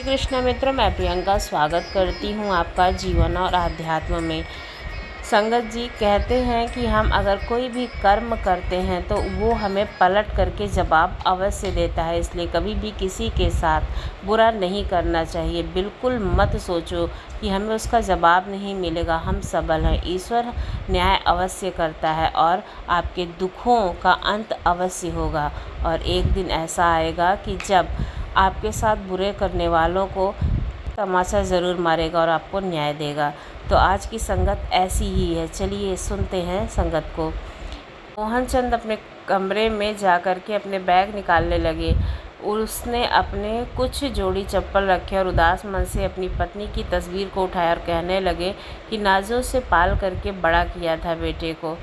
कृष्ण मित्रों, मैं प्रियंका स्वागत करती हूँ आपका जीवन और आध्यात्म में। संगत जी कहते हैं कि हम अगर कोई भी कर्म करते हैं तो वो हमें पलट करके जवाब अवश्य देता है। इसलिए कभी भी किसी के साथ बुरा नहीं करना चाहिए। बिल्कुल मत सोचो कि हमें उसका जवाब नहीं मिलेगा। हम सबल हैं, ईश्वर न्याय अवश्य करता है और आपके दुखों का अंत अवश्य होगा। और एक दिन ऐसा आएगा कि जब आपके साथ बुरे करने वालों को तमाचा ज़रूर मारेगा और आपको न्याय देगा। तो आज की संगत ऐसी ही है। चलिए सुनते हैं संगत को। मोहनचंद अपने कमरे में जा कर के अपने बैग निकालने लगे। उसने अपने कुछ जोड़ी चप्पल रखे और उदास मन से अपनी पत्नी की तस्वीर को उठाया और कहने लगे कि नाज़ों से पाल करके बड़ा किया था बेटे को।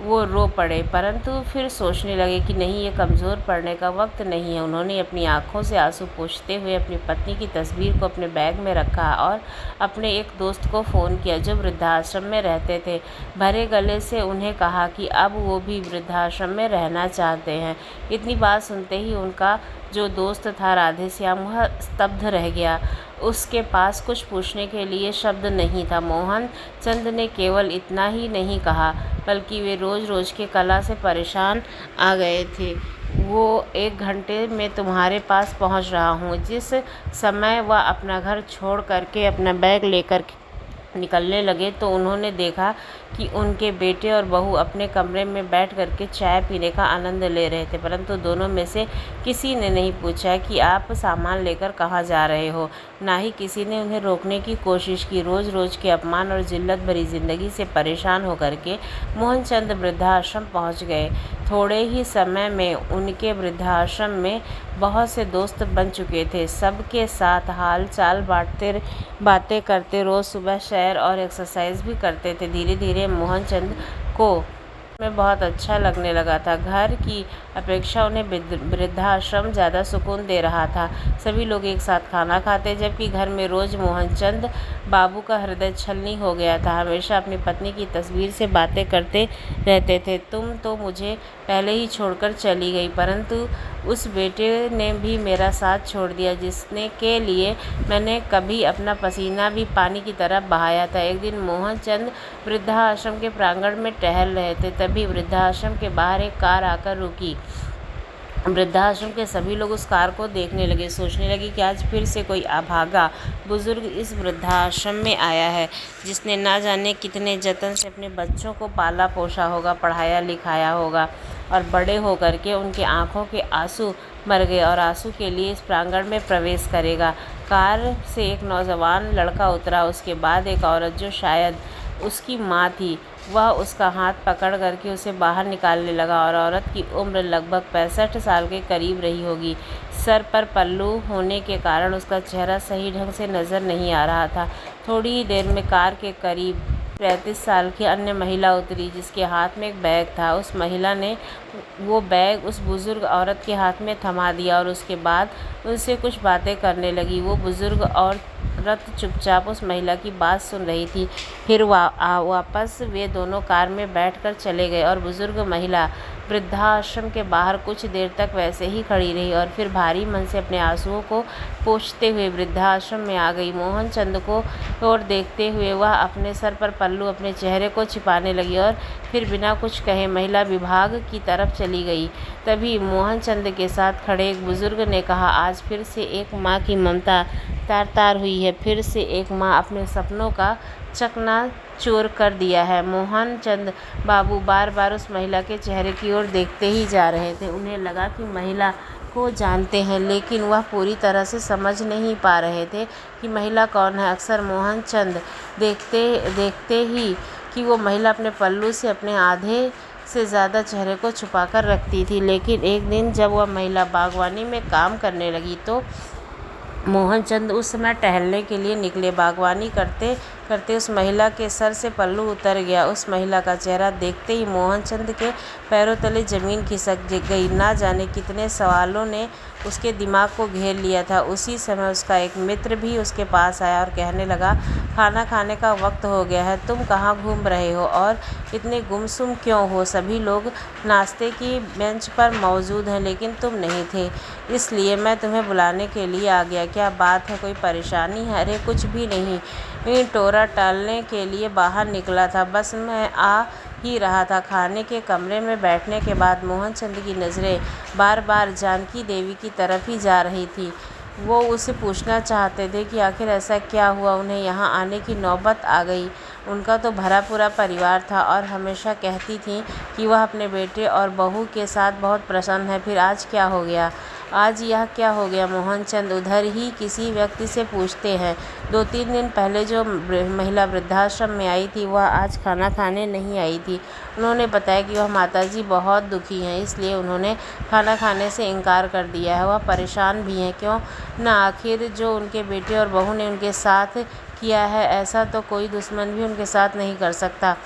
वो रो पड़े, परंतु फिर सोचने लगे कि नहीं, ये कमज़ोर पड़ने का वक्त नहीं है। उन्होंने अपनी आंखों से आंसू पोंछते हुए अपनी पत्नी की तस्वीर को अपने बैग में रखा और अपने एक दोस्त को फ़ोन किया जो वृद्धाश्रम में रहते थे। भरे गले से उन्हें कहा कि अब वो भी वृद्धाश्रम में रहना चाहते हैं। इतनी बात सुनते ही उनका जो दोस्त था राधेश्याम, वह स्तब्ध रह गया। उसके पास कुछ पूछने के लिए शब्द नहीं था। मोहन चंद ने केवल इतना ही नहीं कहा, बल्कि वे रोज़ रोज़ के कला से परेशान आ गए थे। वो 1 घंटे में तुम्हारे पास पहुंच रहा हूं। जिस समय वह अपना घर छोड़ करके अपना बैग लेकर निकलने लगे तो उन्होंने देखा कि उनके बेटे और बहू अपने कमरे में बैठ करके चाय पीने का आनंद ले रहे थे, परंतु दोनों में से किसी ने नहीं पूछा कि आप सामान लेकर कहाँ जा रहे हो। ना ही किसी ने उन्हें रोकने की कोशिश की। रोज़ रोज़ के अपमान और जिल्लत भरी ज़िंदगी से परेशान होकर के मोहनचंद वृद्धाश्रम पहुँच गए। थोड़े ही समय में उनके वृद्धाश्रम में बहुत से दोस्त बन चुके थे। सबके साथ हाल चाल बांटते, बातें करते, रोज़ सुबह सैर और एक्सरसाइज भी करते थे। धीरे धीरे मोहनचंद को में बहुत अच्छा लगने लगा था। घर की अपेक्षा उन्हें वृद्धाश्रम ज़्यादा सुकून दे रहा था। सभी लोग एक साथ खाना खाते, जबकि घर में रोज़ मोहनचंद बाबू का हृदय छलनी हो गया था। हमेशा अपनी पत्नी की तस्वीर से बातें करते रहते थे। तुम तो मुझे पहले ही छोड़कर चली गई, परंतु उस बेटे ने भी मेरा साथ छोड़ दिया जिसने के लिए मैंने कभी अपना पसीना भी पानी की तरह बहाया था। एक दिन मोहनचंद वृद्धाश्रम के प्रांगण में टहल रहे थे, तभी वृद्धाश्रम के बाहर एक कार आकर रुकी। वृद्धाश्रम के सभी लोग उस कार को देखने लगे। सोचने लगे कि आज फिर से कोई अभागा बुजुर्ग इस वृद्धाश्रम में आया है, जिसने ना जाने कितने जतन से अपने बच्चों को पाला पोसा होगा, पढ़ाया लिखाया होगा और बड़े होकर के उनके आंखों के आंसू मर गए और आंसू के लिए इस प्रांगण में प्रवेश करेगा। कार से एक नौजवान लड़का उतरा। उसके बाद एक औरत जो शायद उसकी माँ थी, वह उसका हाथ पकड़ करके उसे बाहर निकालने लगा और औरत की उम्र लगभग 65 साल के करीब रही होगी। सर पर पल्लू होने के कारण उसका चेहरा सही ढंग से नज़र नहीं आ रहा था। थोड़ी ही देर में कार के करीब 35 साल की अन्य महिला उतरी, जिसके हाथ में एक बैग था। उस महिला ने वो बैग उस बुज़ुर्ग औरत के हाथ में थमा दिया और उसके बाद उनसे कुछ बातें करने लगी। वो बुज़ुर्ग औरत चुपचाप उस महिला की बात सुन रही थी। फिर वापस वे दोनों कार में बैठकर चले गए और बुज़ुर्ग महिला वृद्धाश्रम के बाहर कुछ देर तक वैसे ही खड़ी रही और फिर भारी मन से अपने आंसुओं को पोंछते हुए वृद्धाश्रम में आ गई। मोहनचंद को और देखते हुए वह अपने सर पर पल्लू अपने चेहरे को छिपाने लगी और फिर बिना कुछ कहे महिला विभाग की तरफ चली गई। तभी मोहनचंद के साथ खड़े एक बुज़ुर्ग ने कहा, आज फिर से एक माँ की ममता तार तार हुई है। फिर से एक माँ अपने सपनों का चकनाचूर कर दिया है। मोहनचंद बाबू बार बार उस महिला के चेहरे की ओर देखते ही जा रहे थे। उन्हें लगा कि महिला को जानते हैं, लेकिन वह पूरी तरह से समझ नहीं पा रहे थे कि महिला कौन है। अक्सर मोहनचंद देखते ही कि वो महिला अपने पल्लू से अपने आधे से ज़्यादा चेहरे को छुपाकर रखती थी। लेकिन एक दिन जब वह महिला बागवानी में काम करने लगी तो मोहनचंद उस समय टहलने के लिए निकले। बागवानी करते करते उस महिला के सर से पल्लू उतर गया। उस महिला का चेहरा देखते ही मोहनचंद के पैरों तले ज़मीन खिसक गई। ना जाने कितने सवालों ने उसके दिमाग को घेर लिया था। उसी समय उसका एक मित्र भी उसके पास आया और कहने लगा, खाना खाने का वक्त हो गया है, तुम कहाँ घूम रहे हो और इतने गुमसुम क्यों हो? सभी लोग नाश्ते की बेंच पर मौजूद हैं, लेकिन तुम नहीं थे, इसलिए मैं तुम्हें बुलाने के लिए आ गया। क्या बात है, कोई परेशानी है? अरे कुछ भी नहीं, टोरा टालने के लिए बाहर निकला था, बस मैं आ ही रहा था। खाने के कमरे में बैठने के बाद मोहनचंद की नज़रें बार बार जानकी देवी की तरफ ही जा रही थी। वो उससे पूछना चाहते थे कि आखिर ऐसा क्या हुआ, उन्हें यहाँ आने की नौबत आ गई। उनका तो भरा पूरा परिवार था और हमेशा कहती थी कि वह अपने बेटे और बहू के साथ बहुत प्रसन्न है, फिर आज क्या हो गया? आज यह क्या हो गया? मोहनचंद उधर ही किसी व्यक्ति से पूछते हैं। 2-3 दिन पहले जो महिला वृद्धाश्रम में आई थी, वह आज खाना खाने नहीं आई थी। उन्होंने बताया कि वह माताजी बहुत दुखी हैं, इसलिए उन्होंने खाना खाने से इनकार कर दिया है। वह परेशान भी हैं, क्यों ना? आखिर जो उनके बेटे और बहू ने उनके साथ किया है, ऐसा तो कोई दुश्मन भी उनके साथ नहीं कर सकता।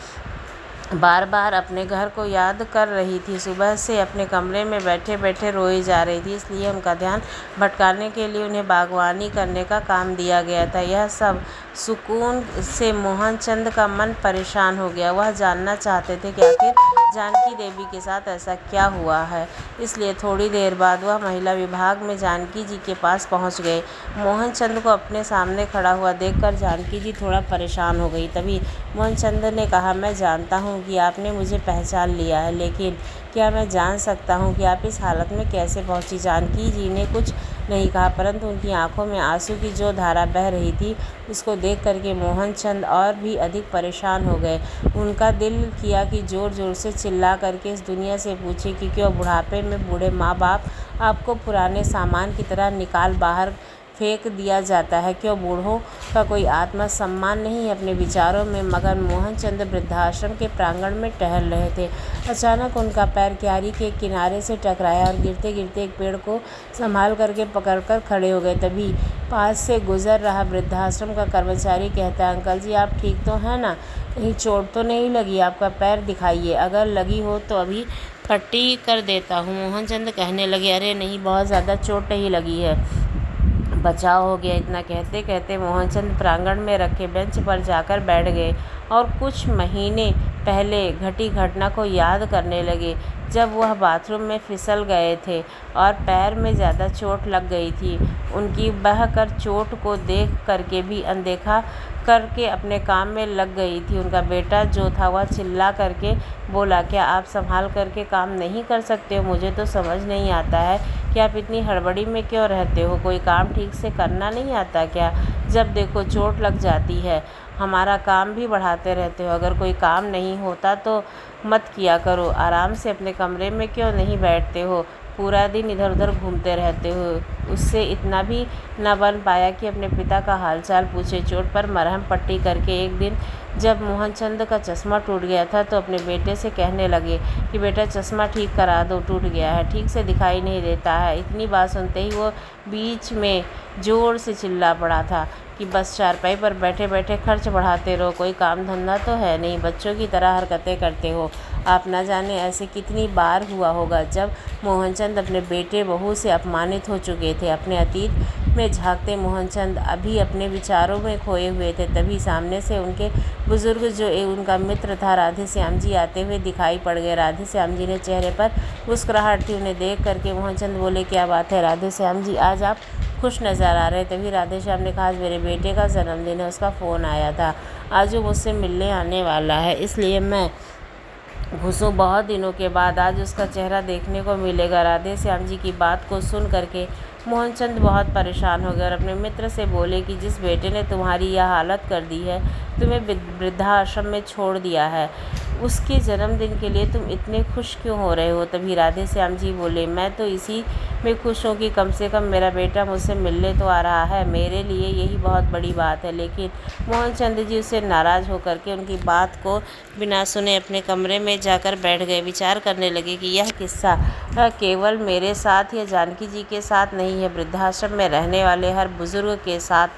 बार बार अपने घर को याद कर रही थी। सुबह से अपने कमरे में बैठे बैठे रोई जा रही थी, इसलिए उनका ध्यान भटकाने के लिए उन्हें बागवानी करने का काम दिया गया था। यह सब सुकून से मोहनचंद का मन परेशान हो गया। वह जानना चाहते थे कि आखिर जानकी देवी के साथ ऐसा क्या हुआ है, इसलिए थोड़ी देर बाद वह महिला विभाग में जानकी जी के पास पहुंच गए। मोहनचंद को अपने सामने खड़ा हुआ देखकर जानकी जी थोड़ा परेशान हो गई। तभी मोहनचंद ने कहा, मैं जानता हूँ कि आपने मुझे पहचान लिया है, लेकिन क्या मैं जान सकता हूँ कि आप इस हालत में कैसे पहुँची? जानकी जी ने कुछ नहीं कहा, परंतु उनकी आंखों में आंसू की जो धारा बह रही थी, उसको देख करके मोहनचंद और भी अधिक परेशान हो गए। उनका दिल किया कि ज़ोर ज़ोर से चिल्ला करके इस दुनिया से पूछे कि क्यों बुढ़ापे में बूढ़े माँ बाप आपको पुराने सामान की तरह निकाल बाहर फेंक दिया जाता है? क्यों बूढ़ों का कोई आत्मसम्मान नहीं है? अपने विचारों में मगन मोहनचंद वृद्धाश्रम के प्रांगण में टहल रहे थे। अचानक उनका पैर क्यारी के किनारे से टकराया और गिरते गिरते एक पेड़ को संभाल करके पकड़कर खड़े हो गए। तभी पास से गुजर रहा वृद्धाश्रम का कर्मचारी कहता, अंकल जी आप ठीक तो हैं ना? कहीं चोट तो नहीं लगी? आपका पैर दिखाइए, अगर लगी हो तो अभी पट्टी कर देता हूँ। मोहनचंद कहने लगे, अरे नहीं, बहुत ज़्यादा चोट नहीं लगी है, बचाव हो गया। इतना कहते कहते मोहनचंद प्रांगण में रखे बेंच पर जाकर बैठ गए और कुछ महीने पहले घटी घटना को याद करने लगे, जब वह बाथरूम में फिसल गए थे और पैर में ज़्यादा चोट लग गई थी। उनकी बह कर चोट को देख करके भी अनदेखा करके अपने काम में लग गई थी। उनका बेटा जो था वह चिल्ला करके बोला, क्या आप संभाल करके काम नहीं कर सकते हो? मुझे तो समझ नहीं आता है कि आप इतनी हड़बड़ी में क्यों रहते हो? कोई काम ठीक से करना नहीं आता क्या? जब देखो चोट लग जाती है, हमारा काम भी बढ़ाते रहते हो। अगर कोई काम नहीं होता तो मत किया करो, आराम से अपने कमरे में क्यों नहीं बैठते हो? पूरा दिन इधर उधर घूमते रहते हो। उससे इतना भी न बन पाया कि अपने पिता का हालचाल पूछे। चोट पर मरहम पट्टी करके एक दिन जब मोहनचंद का चश्मा टूट गया था, तो अपने बेटे से कहने लगे कि बेटा चश्मा ठीक करा दो, टूट गया है, ठीक से दिखाई नहीं देता है। इतनी बात सुनते ही वो बीच में ज़ोर से चिल्ला पड़ा था कि बस चारपाई पर बैठे बैठे खर्च बढ़ाते रहो, कोई काम धंधा तो है नहीं, बच्चों की तरह हरकतें करते हो। आप ना जाने ऐसे कितनी बार हुआ होगा जब मोहनचंद अपने बेटे बहू से अपमानित हो चुके थे। अपने अतीत में झांकते मोहनचंद अभी अपने विचारों में खोए हुए थे। तभी सामने से उनके बुजुर्ग जो उनका मित्र था राधे श्याम जी आते हुए दिखाई पड़ गए। राधे श्याम जी ने चेहरे पर मुस्कुराहट थी। उन्हें देख करके मोहनचंद बोले, क्या बात है राधे श्याम जी, आज आप खुश नज़र आ रहे। तभी राधे श्याम ने कहा, आज मेरे बेटे का जन्मदिन है, उसका फ़ोन आया था, आज वो मुझसे मिलने आने वाला है, इसलिए मैं घुसूँ। बहुत दिनों के बाद आज उसका चेहरा देखने को मिलेगा। राधे श्याम जी की बात को सुन करके मोहनचंद बहुत परेशान हो गए और अपने मित्र से बोले कि जिस बेटे ने तुम्हारी यह हालत कर दी है, तुम्हें वृद्धाश्रम में छोड़ दिया है, उसके जन्मदिन के लिए तुम इतने खुश क्यों हो रहे हो? तभी राधे श्याम जी बोले, मैं तो इसी में खुश हूँ कि कम से कम मेरा बेटा मुझसे मिलने तो आ रहा है, मेरे लिए यही बहुत बड़ी बात है। लेकिन मोहनचंद जी उससे नाराज़ होकर के उनकी बात को बिना सुने अपने कमरे में जाकर बैठ गए। विचार करने लगे कि यह किस्सा केवल मेरे साथ या जानकी जी के साथ नहीं है, वृद्धाश्रम में रहने वाले हर बुजुर्ग के साथ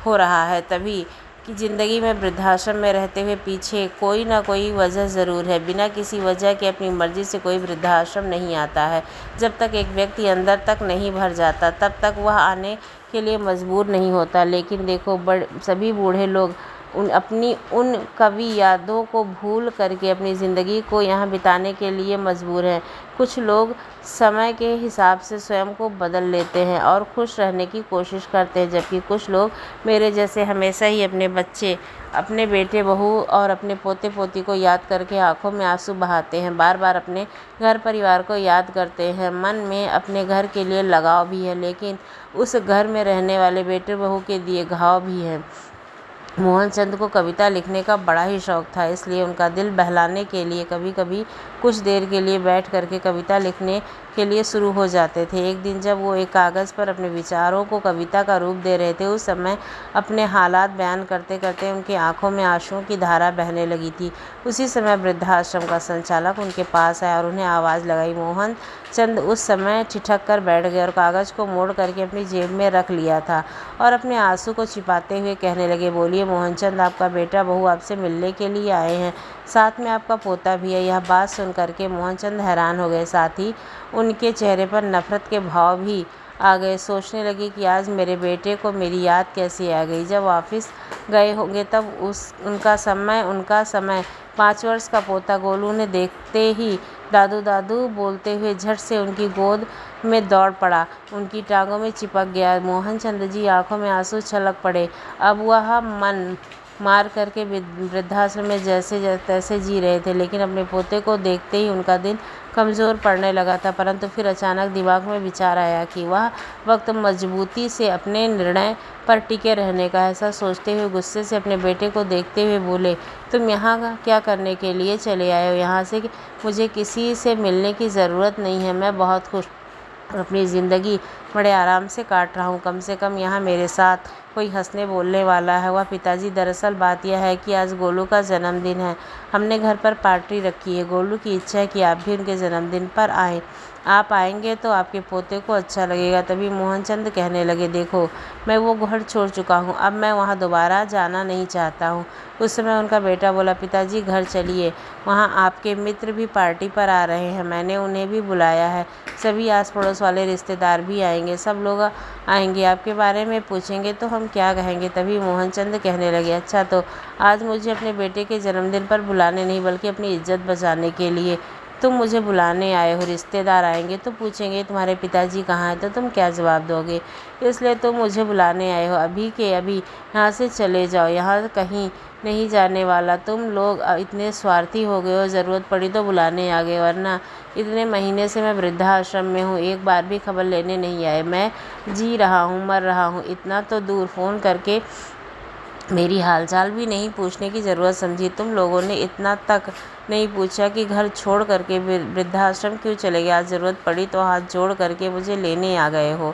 हो रहा है। तभी कि ज़िंदगी में वृद्धाश्रम में रहते हुए पीछे कोई ना कोई वजह ज़रूर है। बिना किसी वजह के अपनी मर्ज़ी से कोई वृद्धाश्रम नहीं आता है। जब तक एक व्यक्ति अंदर तक नहीं भर जाता तब तक वह आने के लिए मजबूर नहीं होता। लेकिन देखो, सभी बूढ़े लोग उन कवि यादों को भूल करके अपनी ज़िंदगी को यहाँ बिताने के लिए मजबूर हैं। कुछ लोग समय के हिसाब से स्वयं को बदल लेते हैं और खुश रहने की कोशिश करते हैं, जबकि कुछ लोग मेरे जैसे हमेशा ही अपने बच्चे, अपने बेटे बहू और अपने पोते पोती को याद करके आंखों में आंसू बहाते हैं। बार बार अपने घर परिवार को याद करते हैं। मन में अपने घर के लिए लगाव भी है, लेकिन उस घर में रहने वाले बेटे बहू के दिए घाव भी हैं। मोहनचंद को कविता लिखने का बड़ा ही शौक था, इसलिए उनका दिल बहलाने के लिए कभी कभी कुछ देर के लिए बैठ करके कविता लिखने के लिए शुरू हो जाते थे। एक दिन जब वो एक कागज़ पर अपने विचारों को कविता का रूप दे रहे थे, उस समय अपने हालात बयान करते करते उनकी आंखों में आंसुओं की धारा बहने लगी थी। उसी समय वृद्धाश्रम का संचालक उनके पास आया और उन्हें आवाज़ लगाई। मोहनचंद उस समय ठिठक कर बैठ गए और कागज़ को मोड़ करके अपनी जेब में रख लिया था और अपने आंसू को छिपाते हुए कहने लगे, बोलिए मोहनचंद, आपका बेटा बहू आपसे मिलने के लिए आए हैं, साथ में आपका पोता भी है। यह बात सुन करके मोहनचंद हैरान हो गए, साथ ही उनके चेहरे पर नफरत के भाव भी आ गए। सोचने लगे कि आज मेरे बेटे को मेरी याद कैसी आ गई। जब ऑफिस गए होंगे तब उनका समय 5 वर्ष का पोता गोलू ने देखते ही दादू दादू बोलते हुए झट से उनकी गोद में दौड़ पड़ा, उनकी टांगों में चिपक गया। मोहनचंद जी आंखों में आंसू छलक पड़े। अब वह मन मार करके वृद्धाश्रम में जैसे तैसे जी रहे थे, लेकिन अपने पोते को देखते ही उनका दिल कमज़ोर पड़ने लगा था। परंतु फिर अचानक दिमाग में विचार आया कि वह वक्त मजबूती से अपने निर्णय पर टिके रहने का। ऐसा सोचते हुए गुस्से से अपने बेटे को देखते हुए बोले, तुम यहाँ क्या करने के लिए चले आए हो? यहाँ से मुझे किसी से मिलने की ज़रूरत नहीं है। मैं बहुत खुश अपनी ज़िंदगी बड़े आराम से काट रहा हूँ। कम से कम यहाँ मेरे साथ कोई हंसने बोलने वाला है। वह पिताजी, दरअसल बात यह है कि आज गोलू का जन्मदिन है। हमने घर पर पार्टी रखी है। गोलू की इच्छा है कि आप भी उनके जन्मदिन पर आएँ। आप आएंगे तो आपके पोते को अच्छा लगेगा। तभी मोहनचंद कहने लगे, देखो, मैं वो घर छोड़ चुका हूँ, अब मैं वहाँ दोबारा जाना नहीं चाहता हूँ। उस समय उनका बेटा बोला, पिताजी घर चलिए, वहाँ आपके मित्र भी पार्टी पर आ रहे हैं, मैंने उन्हें भी बुलाया है। सभी आस पड़ोस वाले रिश्तेदार भी आएंगे, सब लोग आएंगे, आपके बारे में पूछेंगे तो हम क्या कहेंगे? तभी मोहनचंद कहने लगे, अच्छा, तो आज मुझे अपने बेटे के जन्मदिन पर बुलाने नहीं बल्कि अपनी इज्जत बचाने के लिए तुम मुझे बुलाने आए हो। रिश्तेदार आएंगे तो पूछेंगे तुम्हारे पिताजी कहाँ हैं, तो तुम क्या जवाब दोगे? इसलिए तुम मुझे बुलाने आए हो। अभी के अभी यहाँ से चले जाओ, यहाँ कहीं नहीं जाने वाला। तुम लोग इतने स्वार्थी हो गए हो, ज़रूरत पड़ी तो बुलाने आ गए, वरना इतने महीने से मैं वृद्धाश्रम में हूँ, एक बार भी खबर लेने नहीं आए। मैं जी रहा हूँ, मर रहा हूँ, इतना तो दूर फ़ोन करके मेरी हालचाल भी नहीं पूछने की ज़रूरत समझी। तुम लोगों ने इतना तक नहीं पूछा कि घर छोड़ करके वृद्धाश्रम क्यों चले गए। आज ज़रूरत पड़ी तो हाथ जोड़ करके मुझे लेने आ गए हो।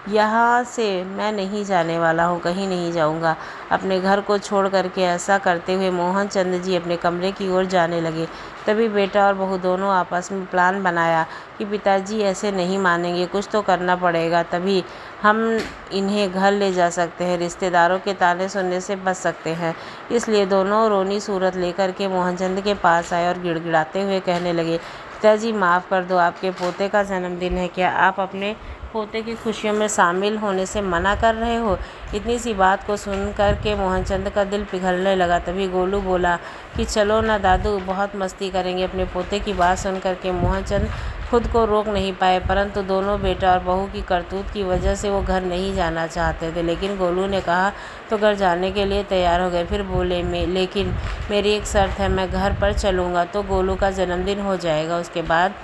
यहाँ से मैं नहीं जाने वाला हूँ, कहीं नहीं जाऊँगा। अपने घर को छोड़ करके ऐसा करते हुए मोहनचंद जी अपने कमरे की ओर जाने लगे। तभी बेटा और बहू दोनों आपस में प्लान बनाया कि पिताजी ऐसे नहीं मानेंगे, कुछ तो करना पड़ेगा, तभी हम इन्हें घर ले जा सकते हैं, रिश्तेदारों के ताने सुनने से बच सकते हैं। इसलिए दोनों रोनी सूरत लेकर के मोहनचंद के पास आए और गिड़गिड़ाते हुए कहने लगे, पिताजी माफ़ कर दो, आपके पोते का जन्मदिन है, क्या आप अपने पोते की खुशियों में शामिल होने से मना कर रहे हो? इतनी सी बात को सुन कर के मोहनचंद का दिल पिघलने लगा। तभी गोलू बोला कि चलो ना दादू, बहुत मस्ती करेंगे। अपने पोते की बात सुन कर के मोहनचंद खुद को रोक नहीं पाए, परंतु दोनों बेटा और बहू की करतूत की वजह से वो घर नहीं जाना चाहते थे। लेकिन गोलू ने कहा तो घर जाने के लिए तैयार हो गए। फिर बोले, लेकिन मेरी एक शर्त है, मैं घर पर चलूँगा तो गोलू का जन्मदिन हो जाएगा, उसके बाद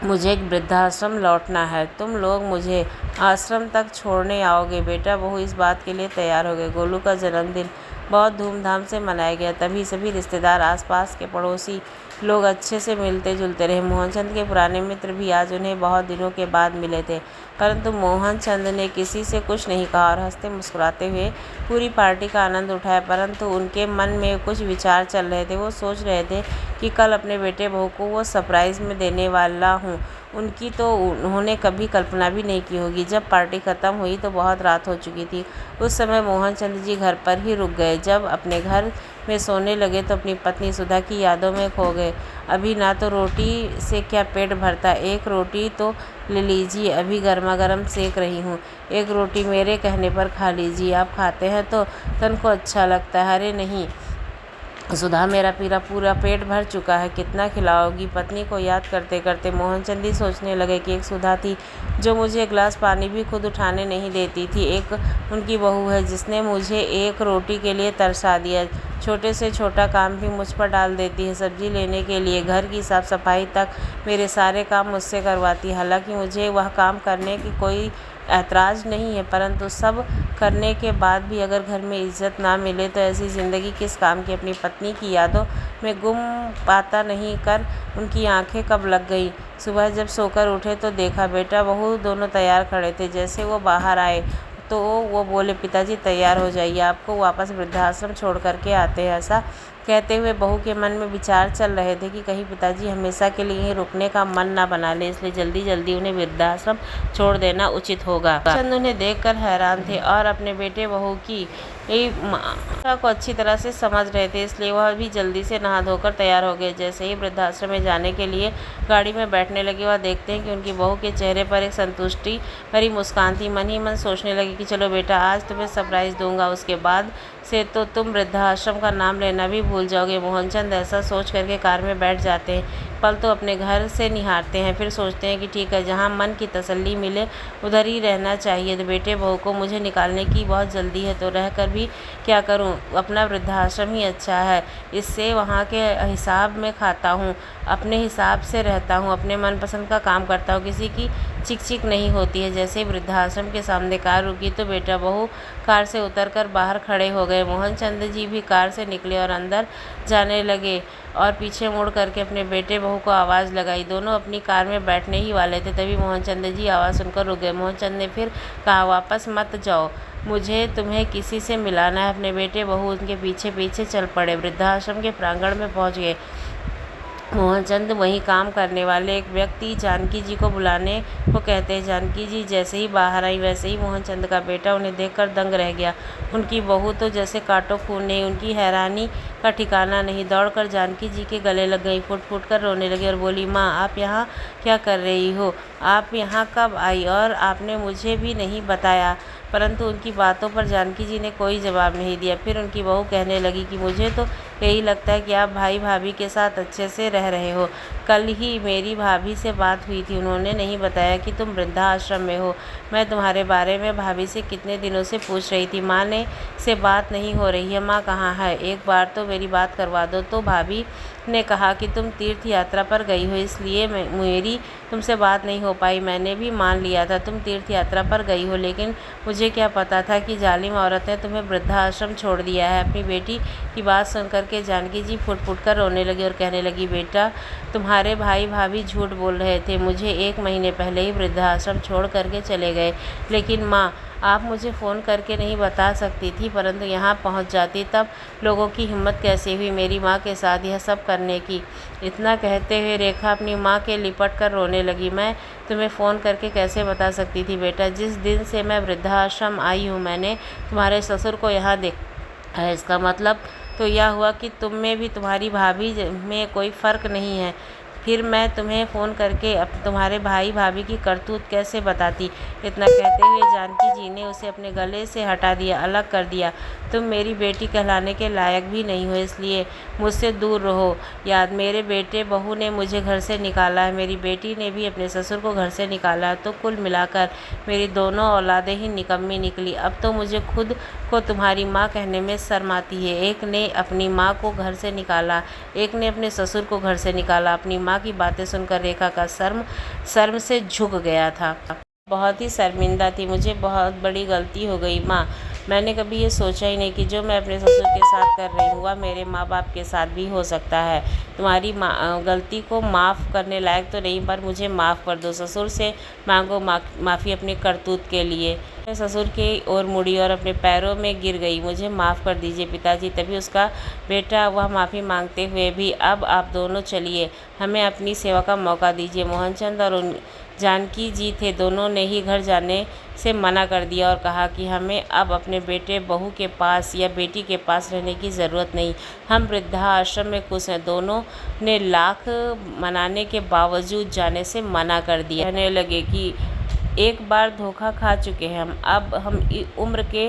मुझे एक वृद्धाश्रम लौटना है। तुम लोग मुझे आश्रम तक छोड़ने आओगे? बेटा बहू इस बात के लिए तैयार हो गए। गोलू का जन्मदिन बहुत धूमधाम से मनाया गया। तभी सभी रिश्तेदार, आसपास के पड़ोसी लोग अच्छे से मिलते जुलते रहे। मोहनचंद के पुराने मित्र भी आज उन्हें बहुत दिनों के बाद मिले थे। परंतु मोहनचंद ने किसी से कुछ नहीं कहा और हंसते मुस्कुराते हुए पूरी पार्टी का आनंद उठाया। परंतु उनके मन में कुछ विचार चल रहे थे। वो सोच रहे थे कि कल अपने बेटे बहू को वो सरप्राइज़ में देने वाला हूँ। उनकी तो उन्होंने कभी कल्पना भी नहीं की होगी। जब पार्टी ख़त्म हुई तो बहुत रात हो चुकी थी। उस समय मोहनचंद जी घर पर ही रुक गए। जब अपने घर में सोने लगे तो अपनी पत्नी सुधा की यादों में खो गए। अभी ना तो रोटी से क्या पेट भरता, एक रोटी तो ले लीजिए, अभी गर्मा गर्म सेक रही हूँ। एक रोटी मेरे कहने पर खा लीजिए, आप खाते हैं तो तन को अच्छा लगता है। अरे नहीं सुधा, मेरा पूरा पेट भर चुका है, कितना खिलाओगी। पत्नी को याद करते करते मोहनचंद जी सोचने लगे कि एक सुधा थी जो मुझे एक गिलास पानी भी खुद उठाने नहीं देती थी। एक उनकी बहू है जिसने मुझे एक रोटी के लिए तरसा दिया। छोटे से छोटा काम भी मुझ पर डाल देती है। सब्जी लेने के लिए घर की साफ सफाई तक मेरे सारे काम मुझसे करवाती है। हालांकि मुझे वह काम करने की कोई ऐतराज़ नहीं है, परंतु सब करने के बाद भी अगर घर में इज्जत ना मिले तो ऐसी ज़िंदगी किस काम की। अपनी पत्नी की यादों में गुम पाता नहीं कर उनकी आंखें कब लग गई। सुबह जब सोकर उठे तो देखा बेटा बहू दोनों तैयार खड़े थे। जैसे वो बाहर आए तो वो बोले, पिताजी तैयार हो जाइए, आपको वापस वृद्धाश्रम छोड़ करके आते हैं। ऐसा कहते हुए बहू के मन में विचार चल रहे थे कि कहीं पिताजी हमेशा के लिए यहीं रुकने का मन ना बना ले, इसलिए जल्दी जल्दी उन्हें वृद्धाश्रम छोड़ देना उचित होगा। चंद उन्हें देखकर हैरान थे और अपने बेटे बहू की माँ को अच्छी तरह से समझ रहे थे, इसलिए वह भी जल्दी से नहा धोकर तैयार हो गए। जैसे ही वृद्धाश्रम में जाने के लिए गाड़ी में बैठने लगे, वह देखते हैं कि उनकी बहू के चेहरे पर एक संतुष्टि भरी मुस्कान थी। मन ही मन सोचने लगे कि चलो बेटा, आज तुम्हें सरप्राइज़ दूंगा, उसके बाद से तो तुम वृद्धाश्रम का नाम लेना भी भूल जाओगे। मोहनचंद ऐसा सोच करके कार में बैठ जाते हैं। पल तो अपने घर से निहारते हैं, फिर सोचते हैं कि ठीक है, जहाँ मन की तसल्ली मिले उधर ही रहना चाहिए। तो बेटे बहू को मुझे निकालने की बहुत जल्दी है, तो रह कर भी क्या करूं, अपना वृद्धाश्रम ही अच्छा है। इससे वहाँ के हिसाब में खाता हूँ, अपने हिसाब से रहता हूँ, अपने मनपसंद का काम करता हूँ, किसी की चिक चिक नहीं होती है। जैसे वृद्धाश्रम के सामने कार रुकी तो बेटा बहू कार से उतरकर बाहर खड़े हो गए। मोहनचंद जी भी कार से निकले और अंदर जाने लगे और पीछे मुड़ करके अपने बेटे बहू को आवाज़ लगाई। दोनों अपनी कार में बैठने ही वाले थे, तभी मोहनचंद जी आवाज़ सुनकर रुक गए। मोहनचंद ने फिर कहा, वापस मत जाओ, मुझे तुम्हें किसी से मिलाना है। अपने बेटे बहू उनके पीछे पीछे चल पड़े। वृद्धाश्रम के प्रांगण में पहुंच गए। मोहनचंद वहीं काम करने वाले एक व्यक्ति जानकी जी को बुलाने को कहते हैं। जानकी जी जैसे ही बाहर आई वैसे ही मोहनचंद का बेटा उन्हें देखकर दंग रह गया। उनकी बहू तो जैसे कांटों खून नहीं, उनकी हैरानी का ठिकाना नहीं। दौड़कर जानकी जी के गले लग गई, फुट फुट कर रोने लगी और बोली, माँ आप यहाँ क्या कर रही हो, आप यहाँ कब आई और आपने मुझे भी नहीं बताया। परंतु उनकी बातों पर जानकी जी ने कोई जवाब नहीं दिया। फिर उनकी बहू कहने लगी कि मुझे तो यही लगता है कि आप भाई भाभी के साथ अच्छे से रह रहे हो। कल ही मेरी भाभी से बात हुई थी, उन्होंने नहीं बताया कि तुम वृद्धाश्रम में हो। मैं तुम्हारे बारे में भाभी से कितने दिनों से पूछ रही थी, माँ ने से बात नहीं हो रही है, माँ कहाँ है, एक बार तो मेरी बात करवा दो। तो भाभी ने कहा कि तुम तीर्थ यात्रा पर गई हो, इसलिए मेरी तुमसे बात नहीं हो पाई। मैंने भी मान लिया था तुम तीर्थ यात्रा पर गई हो, लेकिन मुझे क्या पता था कि जालिम औरत ने तुम्हें वृद्धाश्रम छोड़ दिया है। अपनी बेटी की बात सुनकर के जानकी जी फुट फुट कर रोने लगी और कहने लगी, बेटा तुम्हारे भाई भाभी झूठ बोल रहे थे, मुझे 1 महीने पहले ही वृद्धाश्रम छोड़ करके चले गए। लेकिन माँ आप मुझे फ़ोन करके नहीं बता सकती थी, परंतु यहाँ पहुँच जाती, तब लोगों की हिम्मत कैसे हुई मेरी माँ के साथ यह सब करने की। इतना कहते हुए रेखा अपनी माँ के लिपट कर रोने लगी। मैं तुम्हें फ़ोन करके कैसे बता सकती थी बेटा, जिस दिन से मैं वृद्धाश्रम आई हूँ मैंने तुम्हारे ससुर को यहाँ देखा है। इसका मतलब तो यह हुआ कि तुम में भी तुम्हारी भाभी में कोई फ़र्क नहीं है। फिर मैं तुम्हें फ़ोन करके अब तुम्हारे भाई भाभी की करतूत कैसे बताती। इतना कहते हुए जानकी जी ने उसे अपने गले से हटा दिया, अलग कर दिया। तुम मेरी बेटी कहलाने के लायक भी नहीं हो, इसलिए मुझसे दूर रहो। याद मेरे बेटे बहू ने मुझे घर से निकाला है, मेरी बेटी ने भी अपने ससुर को घर से निकाला, तो कुल मिलाकर मेरी दोनों औलादें ही निकम्मी निकली। अब तो मुझे खुद को तुम्हारी माँ कहने में शर्म आती है। एक ने अपनी माँ को घर से निकाला, एक ने अपने ससुर को घर से निकाला। अपनी माँ की बातें सुनकर रेखा का शर्म से झुक गया था। बहुत ही शर्मिंदा थी, मुझे बहुत बड़ी गलती हो गई माँ, मैंने कभी ये सोचा ही नहीं कि जो मैं अपने ससुर के साथ कर रही हूँ वह मेरे माँ बाप के साथ भी हो सकता है। तुम्हारी गलती को माफ़ करने लायक तो नहीं, पर मुझे माफ़ कर दो। ससुर से मांगो माफ़ी अपने करतूत के लिए। मैं ससुर की ओर मुड़ी और अपने पैरों में गिर गई। मुझे माफ़ कर दीजिए पिताजी। तभी उसका बेटा वह माफ़ी मांगते हुए भी, अब आप दोनों चलिए, हमें अपनी सेवा का मौका दीजिए। मोहनचंद और जानकी जी थे, दोनों ने ही घर जाने से मना कर दिया और कहा कि हमें अब अपने बेटे बहू के पास या बेटी के पास रहने की ज़रूरत नहीं, हम वृद्धाश्रम में खुश हैं। दोनों ने लाख मनाने के बावजूद जाने से मना कर दिया। कहने लगे कि एक बार धोखा खा चुके हैं अब हम उम्र के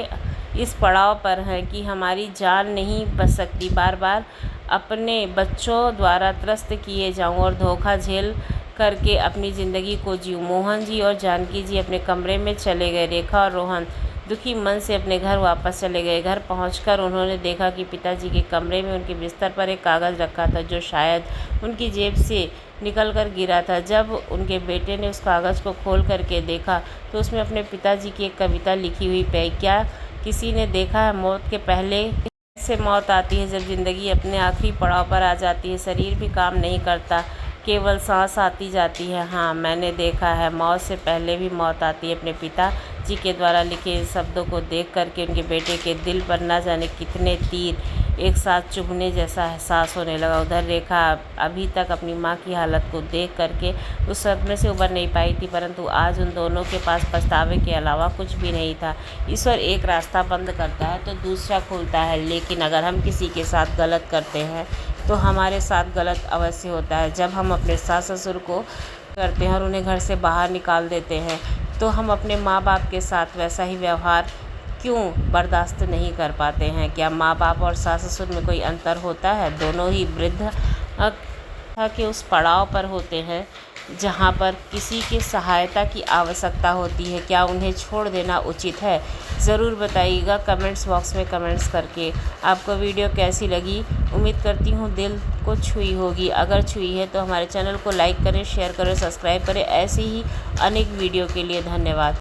इस पड़ाव पर हैं कि हमारी जान नहीं बच सकती। बार बार अपने बच्चों द्वारा त्रस्त किए जाऊं और धोखा झेल करके अपनी ज़िंदगी को जीऊं। मोहन जी और जानकी जी अपने कमरे में चले गए। रेखा और रोहन दुखी मन से अपने घर वापस चले गए। घर पहुंचकर उन्होंने देखा कि पिताजी के कमरे में उनके बिस्तर पर एक कागज़ रखा था जो शायद उनकी जेब से निकल कर गिरा था। जब उनके बेटे ने उस कागज़ को खोल करके देखा तो उसमें अपने पिताजी की एक कविता लिखी हुई पाई। क्या किसी ने देखा है मौत के पहले कैसे मौत आती है? जब ज़िंदगी अपने आखिरी पड़ाव पर आ जाती है, शरीर भी काम नहीं करता, केवल सांस आती जाती है। हाँ, मैंने देखा है, मौत से पहले भी मौत आती है। अपने पिता जी के द्वारा लिखे इन शब्दों को देख करके उनके बेटे के दिल पर न जाने कितने तीर एक साथ चुभने जैसा एहसास होने लगा। उधर रेखा अभी तक अपनी माँ की हालत को देख करके उस सदमे से उबर नहीं पाई थी, परंतु आज उन दोनों के पास पछतावे के अलावा कुछ भी नहीं था। ईश्वर एक रास्ता बंद करता है तो दूसरा खोलता है, लेकिन अगर हम किसी के साथ गलत करते हैं तो हमारे साथ गलत अवश्य होता है। जब हम अपने सास ससुर को करते हैं और उन्हें घर से बाहर निकाल देते हैं तो हम अपने माँ बाप के साथ वैसा ही व्यवहार क्यों बर्दाश्त नहीं कर पाते हैं? क्या माँ बाप और सास ससुर में कोई अंतर होता है? दोनों ही वृद्ध के उस पड़ाव पर होते हैं जहाँ पर किसी की सहायता की आवश्यकता होती है। क्या उन्हें छोड़ देना उचित है? ज़रूर बताइएगा कमेंट्स बॉक्स में कमेंट्स करके। आपको वीडियो कैसी लगी? उम्मीद करती हूँ दिल को छुई होगी। अगर छुई है तो हमारे चैनल को लाइक करें, शेयर करें, सब्सक्राइब करें। ऐसी ही अनेक वीडियो के लिए धन्यवाद।